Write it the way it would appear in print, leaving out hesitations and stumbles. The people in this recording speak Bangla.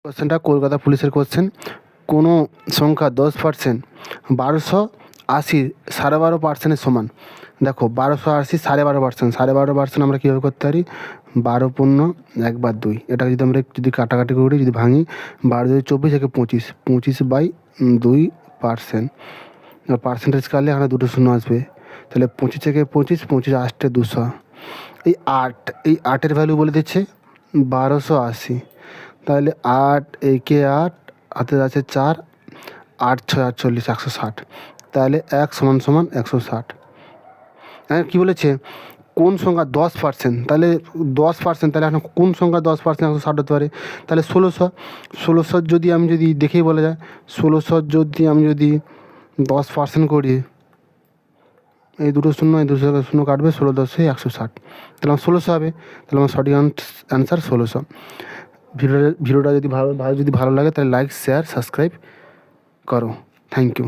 কোশ্চেনটা কলকাতা পুলিশের কোশ্চেন। কোনো সংখ্যা 10% 1280 12.5%-এর সমান। দেখো 1280 12.5%, 12.5% আমরা কীভাবে করতে পারি, 12 × 1/2, এটা যদি আমরা যদি কাটাকাটি করি, যদি ভাঙি, 12 × 24 থেকে 25, 25/2%। পার্সেন্টেজ কাটলে এখানে দুটো শূন্য আসবে, তাহলে 25 থেকে 25, 25 8 200, এই 8, এই 8-এর ভ্যালু বলে দিচ্ছে 1280। তাহলে 8 একে 8, হাতে আছে 4, 8 6 48, 160। তাহলে 1 = 160। হ্যাঁ, কী বলেছে, কোন সংখ্যা 10%, তাহলে 10%, তাহলে এখন কোন সংখ্যা 10% 160 হতে পারে, তাহলে 1600 যদি আমি যদি দেখেই বলা যায়, 1600 যদি আমি যদি 10% করি, এই দুটো শূন্য এই দুটো শূন্য কাটবে, 16 × 10 = 160, তাহলে আমার 1600 হবে। তাহলে আমার সঠিক অ্যান্সার 1600। ভিডিওটা যদি ভালো লাগে তাহলে লাইক, শেয়ার, সাবস্ক্রাইব করো। Thank you.